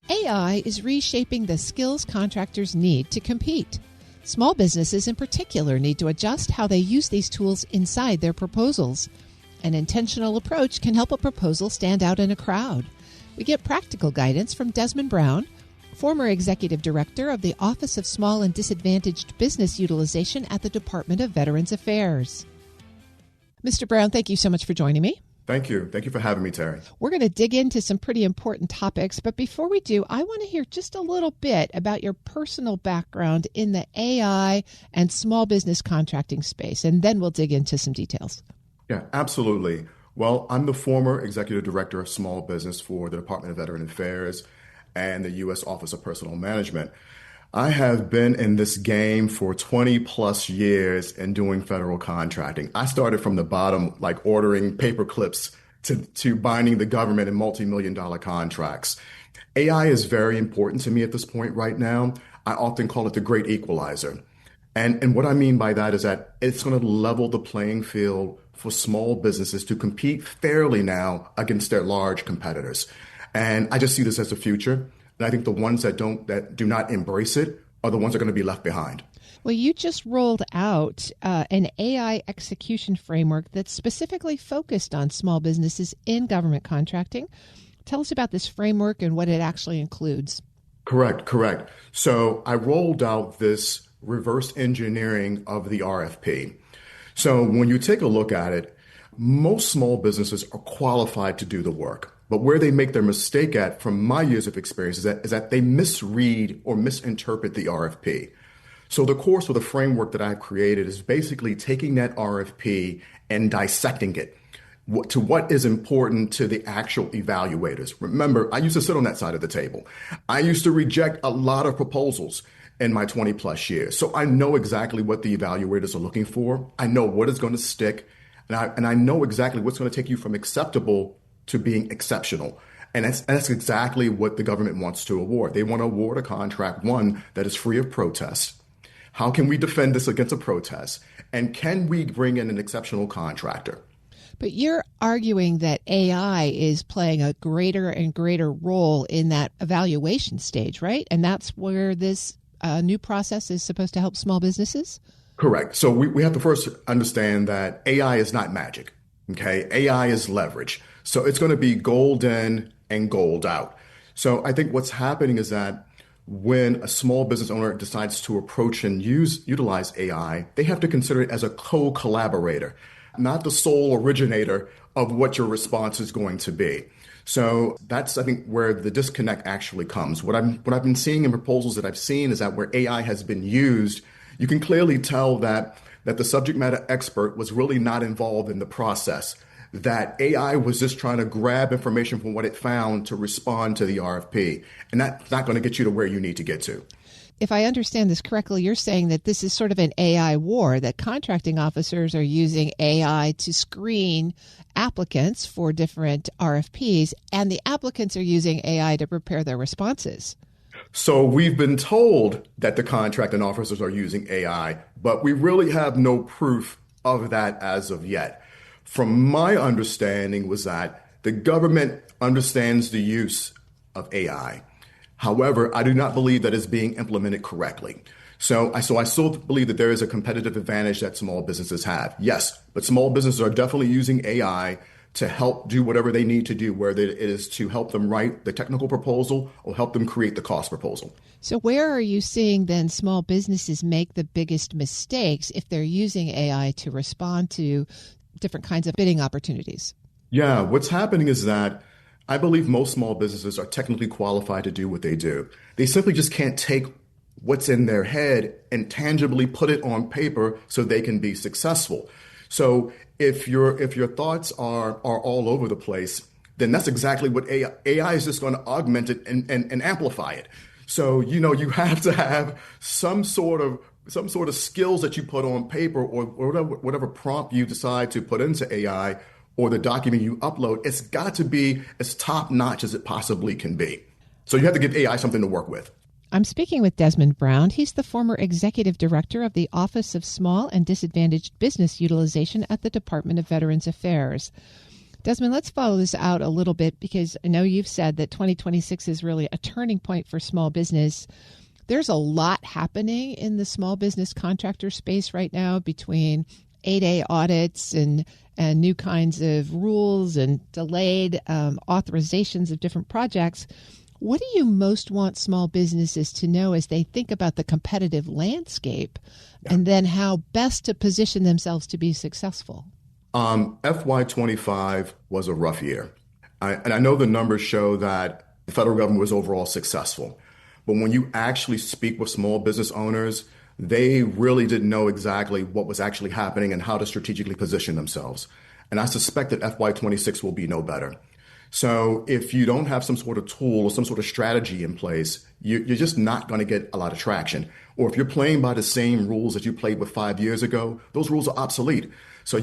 AI is reshaping the skills contractors need to compete. Small businesses in particular need to adjust how they use these tools inside their proposals. An intentional approach can help a proposal stand out in a crowd. We get practical guidance from Desmond Brown, former executive director of the Office of Small and Disadvantaged Business Utilization at the Department of Veterans Affairs. Mr. Brown, thank you so much for joining me. Thank you. Thank you for having me, Terry. We're going to dig into some pretty important topics, but before we do, I want to hear just a little bit about your personal background in the AI and small business contracting space, and then we'll dig into some details. Yeah, absolutely. Well, I'm the former executive director of small business for the Department of Veterans Affairs and the U.S. Office of Personnel Management. I have been in this game for 20 plus years and doing federal contracting. I started from the bottom, like ordering paper clips to binding the government in multi-million-dollar contracts. AI is very important to me at this point right now. I often call it the great equalizer. And what I mean by that is that it's going to level the playing field for small businesses to compete fairly now against their large competitors. And I just see this as the future. And I think the ones that do not embrace it are the ones that are going to be left behind. Well, you just rolled out an AI execution framework that's specifically focused on small businesses in government contracting. Tell us about this framework and what it actually includes. Correct. So I rolled out this reverse engineering of the RFP. So when you take a look at it, most small businesses are qualified to do the work. But where they make their mistake at, from my years of experience, is that they misread or misinterpret the RFP. So the course or the framework that I've created is basically taking that RFP and dissecting it to what is important to the actual evaluators. Remember, I used to sit on that side of the table. I used to reject a lot of proposals in my 20 plus years. So I know exactly what the evaluators are looking for. I know what is going to stick. And I know exactly what's going to take you from acceptable to being exceptional. And that's exactly what the government wants to award. They want to award a contract, one, that is free of protest. How can we defend this against a protest? And can we bring in an exceptional contractor? But you're arguing that AI is playing a greater and greater role in that evaluation stage, right? And that's where this new process is supposed to help small businesses? Correct. So we have to first understand that AI is not magic. Okay, AI is leverage. So it's going to be gold in and gold out. So I think what's happening is that when a small business owner decides to approach and utilize AI, they have to consider it as a co-collaborator, not the sole originator of what your response is going to be. So that's, I think, where the disconnect actually comes. What I've been seeing in proposals that I've seen is that where AI has been used, you can clearly tell that the subject matter expert was really not involved in the process, that AI was just trying to grab information from what it found to respond to the RFP. And that's not going to get you to where you need to get to. If I understand this correctly, you're saying that this is sort of an AI war, that contracting officers are using AI to screen applicants for different RFPs, and the applicants are using AI to prepare their responses. So we've been told that the contracting officers are using AI, but we really have no proof of that as of yet. From my understanding was that the government understands the use of AI. However, I do not believe that it's being implemented correctly. So I still believe that there is a competitive advantage that small businesses have. Yes, but small businesses are definitely using AI to help do whatever they need to do, whether it is to help them write the technical proposal or help them create the cost proposal. So where are you seeing then small businesses make the biggest mistakes if they're using AI to respond to different kinds of bidding opportunities? Yeah, what's happening is that I believe most small businesses are technically qualified to do what they do. They simply just can't take what's in their head and tangibly put it on paper so they can be successful. So if your thoughts are all over the place, then that's exactly what AI is just going to augment it and amplify it. So, you have to have some sort of skills that you put on paper or whatever prompt you decide to put into AI or the document you upload. It's got to be as top notch as it possibly can be. So you have to give AI something to work with. I'm speaking with Desmond Brown. He's the former executive director of the Office of Small and Disadvantaged Business Utilization at the Department of Veterans Affairs. Desmond, let's follow this out a little bit because I know you've said that 2026 is really a turning point for small business. There's a lot happening in the small business contractor space right now between 8A audits and new kinds of rules and delayed authorizations of different projects. What do you most want small businesses to know as they think about the competitive landscape and then how best to position themselves to be successful? FY25 was a rough year. And I know the numbers show that the federal government was overall successful. But when you actually speak with small business owners, they really didn't know exactly what was actually happening and how to strategically position themselves. And I suspect that FY26 will be no better. So if you don't have some sort of tool or some sort of strategy in place, you're just not going to get a lot of traction. Or if you're playing by the same rules that you played with 5 years ago, those rules are obsolete. So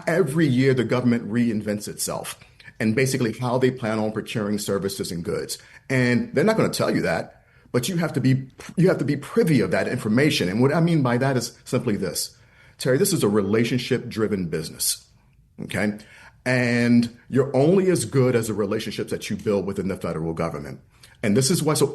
every year the government reinvents itself and basically how they plan on procuring services and goods. And they're not going to tell you that, but you have to be privy of that information. And what I mean by that is simply this. Terry, this is a relationship-driven business. Okay? And you're only as good as the relationships that you build within the federal government. And this is why, so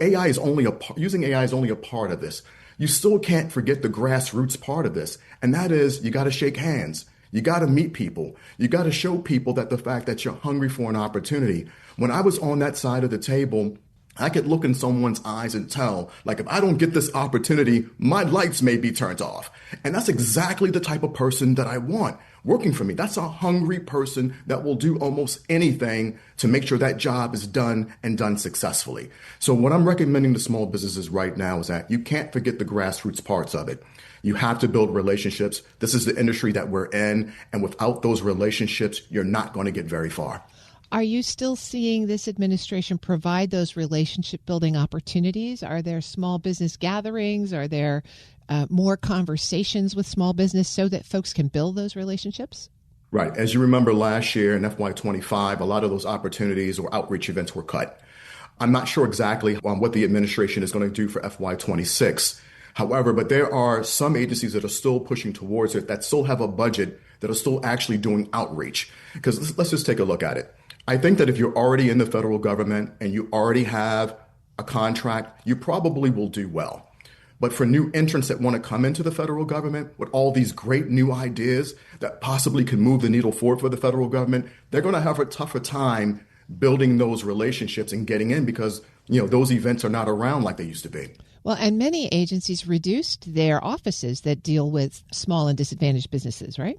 using AI is only a part of this. You still can't forget the grassroots part of this. And that is, you got to shake hands. You got to meet people. You got to show people that the fact that you're hungry for an opportunity. When I was on that side of the table, I could look in someone's eyes and tell, like, if I don't get this opportunity, my lights may be turned off. And that's exactly the type of person that I want working for me. That's a hungry person that will do almost anything to make sure that job is done and done successfully. So what I'm recommending to small businesses right now is that you can't forget the grassroots parts of it. You have to build relationships. This is the industry that we're in. And without those relationships, you're not going to get very far. Are you still seeing this administration provide those relationship building opportunities? Are there small business gatherings? Are there more conversations with small business so that folks can build those relationships? Right. As you remember last year in FY25, a lot of those opportunities or outreach events were cut. I'm not sure exactly what the administration is going to do for FY26. However, but there are some agencies that are still pushing towards it, that still have a budget, that are still actually doing outreach. Because let's just take a look at it. I think that if you're already in the federal government and you already have a contract, you probably will do well. But for new entrants that want to come into the federal government with all these great new ideas that possibly can move the needle forward for the federal government, they're going to have a tougher time building those relationships and getting in because, those events are not around like they used to be. Well, and many agencies reduced their offices that deal with small and disadvantaged businesses, right?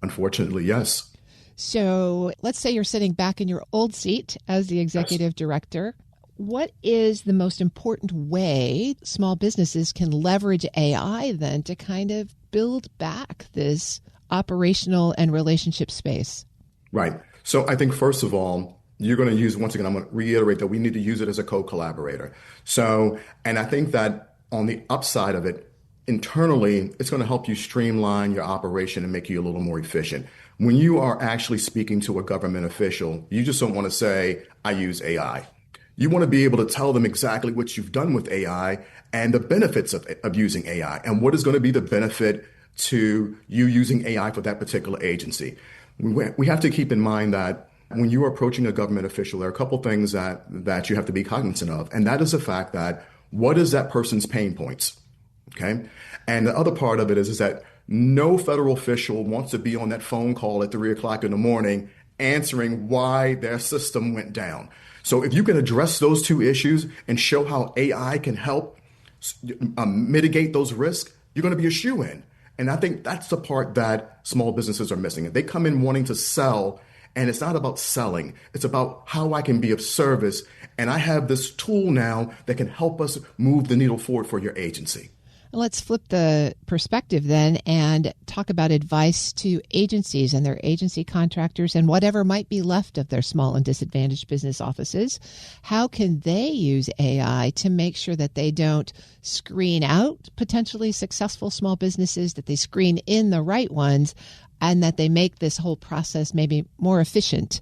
Unfortunately, yes. So let's say you're sitting back in your old seat as the executive director. What is the most important way small businesses can leverage AI then to kind of build back this operational and relationship space? Right. So I think, first of all, you're going to use, once again, I'm going to reiterate that we need to use it as a co-collaborator. So, and I think that on the upside of it, internally, it's going to help you streamline your operation and make you a little more efficient. When you are actually speaking to a government official, you just don't want to say, I use AI. You want to be able to tell them exactly what you've done with AI and the benefits of using AI and what is going to be the benefit to you using AI for that particular agency. We have to keep in mind that when you are approaching a government official, there are a couple things that you have to be cognizant of. And that is the fact that what is that person's pain points? Okay. And the other part of it is that no federal official wants to be on that phone call at 3 o'clock in the morning answering why their system went down. So if you can address those two issues and show how AI can help mitigate those risks, you're going to be a shoo-in. And I think that's the part that small businesses are missing. They come in wanting to sell, and it's not about selling. It's about how I can be of service. And I have this tool now that can help us move the needle forward for your agency. Let's flip the perspective then and talk about advice to agencies and their agency contractors and whatever might be left of their small and disadvantaged business offices. How can they use AI to make sure that they don't screen out potentially successful small businesses, that they screen in the right ones, and that they make this whole process maybe more efficient?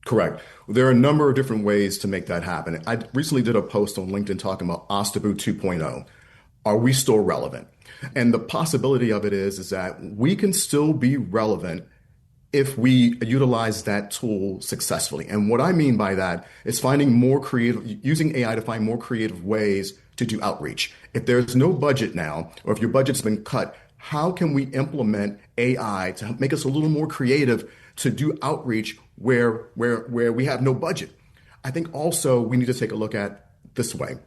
Correct. There are a number of different ways to make that happen. I recently did a post on LinkedIn talking about Ostabu 2.0. Are we still relevant? And the possibility of it is that we can still be relevant if we utilize that tool successfully. And what I mean by that is finding more creative, using AI to find more creative ways to do outreach. If there's no budget now, or if your budget's been cut, how can we implement AI to make us a little more creative to do outreach where we have no budget? I think also we need to take a look at this way.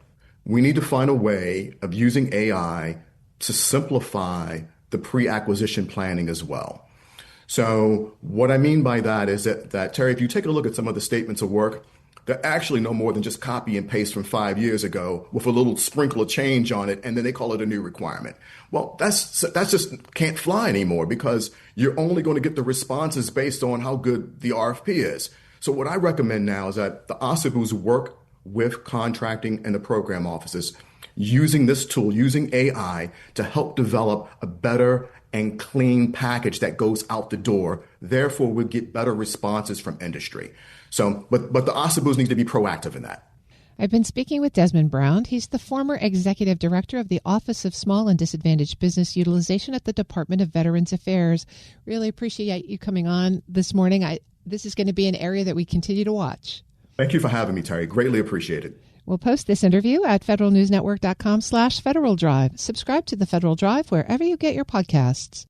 We need to find a way of using AI to simplify the pre-acquisition planning as well. So what I mean by that is that Terry, if you take a look at some of the statements of work, they're actually no more than just copy and paste from 5 years ago with a little sprinkle of change on it, and then they call it a new requirement. Well, that's just can't fly anymore, because you're only going to get the responses based on how good the RFP is. So what I recommend now is that the OSIBUs work with contracting and the program offices using this tool, using AI to help develop a better and clean package that goes out the door. Therefore, we'll get better responses from industry. So, but the OSIBUs need to be proactive in that. I've been speaking with Desmond Brown. He's the former executive director of the Office of Small and Disadvantaged Business Utilization at the Department of Veterans Affairs. Really appreciate you coming on this morning. This is going to be an area that we continue to watch. Thank you for having me, Terry. Greatly appreciated. We'll post this interview at federalnewsnetwork.com/Federal Drive. Subscribe to the Federal Drive wherever you get your podcasts.